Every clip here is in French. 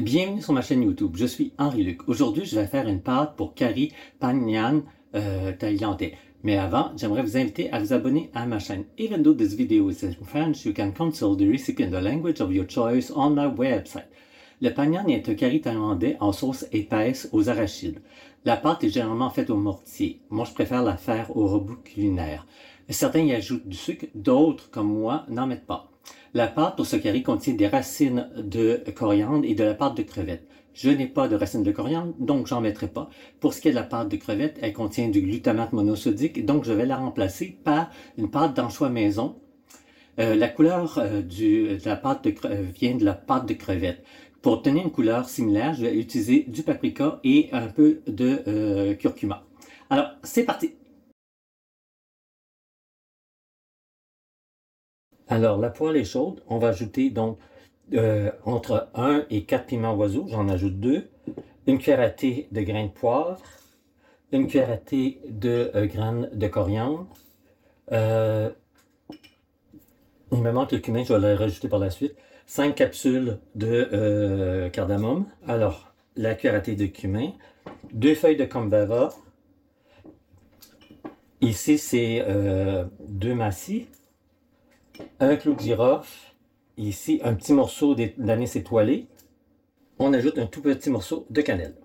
Bienvenue sur ma chaîne YouTube, je suis Henri-Luc. Aujourd'hui, je vais faire une pâte pour curry Pan thaïlandais. Mais avant, j'aimerais vous inviter à vous abonner à ma chaîne. Even though this video is in French, you can consult the recipe in the language of your choice on my website. Le Pan Nhan est un curry thaïlandais en sauce épaisse aux arachides. La pâte est généralement faite au mortier. Moi, je préfère la faire au rebut culinaire. Certains y ajoutent du sucre, d'autres, comme moi, n'en mettent pas. La pâte pour ce curry contient des racines de coriandre et de la pâte de crevettes. Je n'ai pas de racines de coriandre, donc j'en mettrai pas. Pour ce qui est de la pâte de crevettes, elle contient du glutamate monosodique, donc je vais la remplacer par une pâte d'anchois maison. La couleur de la pâte vient de la pâte de crevettes. Pour obtenir une couleur similaire, je vais utiliser du paprika et un peu de curcuma. Alors, c'est parti! Alors, la poêle est chaude. On va ajouter donc entre 1 et 4 piments oiseaux. J'en ajoute 2. Une cuillère à thé de grains de poivre. Une cuillère à thé de graines de coriandre. Il me manque le cumin, je vais le rajouter par la suite. 5 capsules de cardamome. Alors, la cuillère à thé de cumin. 2 feuilles de combrava. Ici, c'est 2 massis. Un clou de girofle, ici un petit morceau d'anis étoilé. On ajoute un tout petit morceau de cannelle.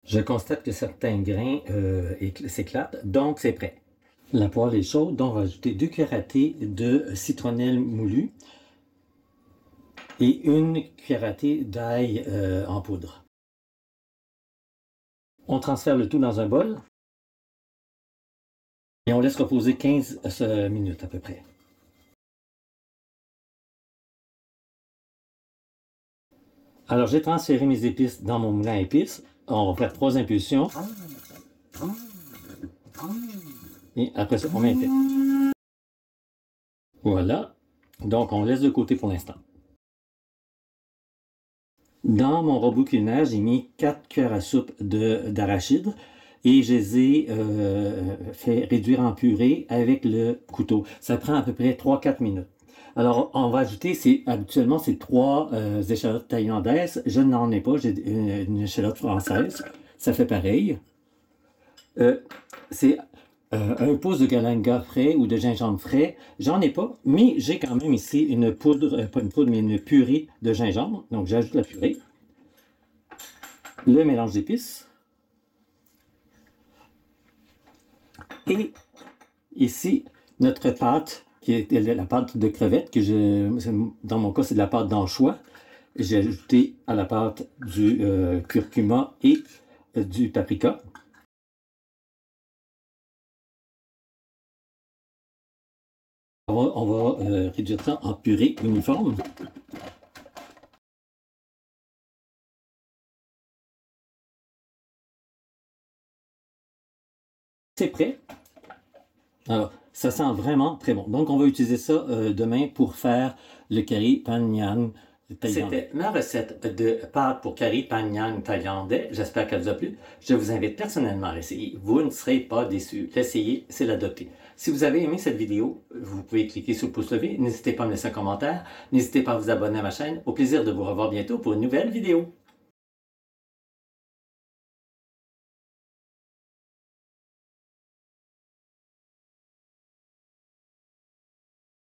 Je constate que certains grains s'éclatent, donc c'est prêt. La poêle est chaude, donc on va ajouter 2 cuillères à thé de citronnelle moulu et une cuillère à thé d'ail en poudre. On transfère le tout dans un bol. Et on laisse reposer 15 minutes à peu près. Alors, j'ai transféré mes épices dans mon moulin à épices. On va faire 3 impulsions. Et après ça, on met un fait. Voilà. Donc, on laisse de côté pour l'instant. Dans mon robot culinaire, j'ai mis 4 cuillères à soupe d'arachides. Et je les ai fait réduire en purée avec le couteau. Ça prend à peu près 3-4 minutes. Alors, on va ajouter, habituellement, c'est 3 échalotes thaïlandaises. Je n'en ai pas, j'ai une échalote française. Ça fait pareil. C'est un pouce de galanga frais ou de gingembre frais. J'en ai pas, mais j'ai quand même ici une poudre, pas une poudre, mais une purée de gingembre. Donc, j'ajoute la purée. Le mélange d'épices. Et ici, notre pâte, qui est la pâte de crevettes, dans mon cas, c'est de la pâte d'anchois. J'ai ajouté à la pâte du curcuma et du paprika. On va réduire ça en purée uniforme. C'est prêt. Alors, ça sent vraiment très bon. Donc, on va utiliser ça demain pour faire le curry Pan Nhan thaïlandais. C'était ma recette de pâte pour curry Pan Nhan thaïlandais. J'espère qu'elle vous a plu. Je vous invite personnellement à l'essayer. Vous ne serez pas déçus. L'essayer, c'est l'adopter. Si vous avez aimé cette vidéo, vous pouvez cliquer sur le pouce levé. N'hésitez pas à me laisser un commentaire. N'hésitez pas à vous abonner à ma chaîne. Au plaisir de vous revoir bientôt pour une nouvelle vidéo.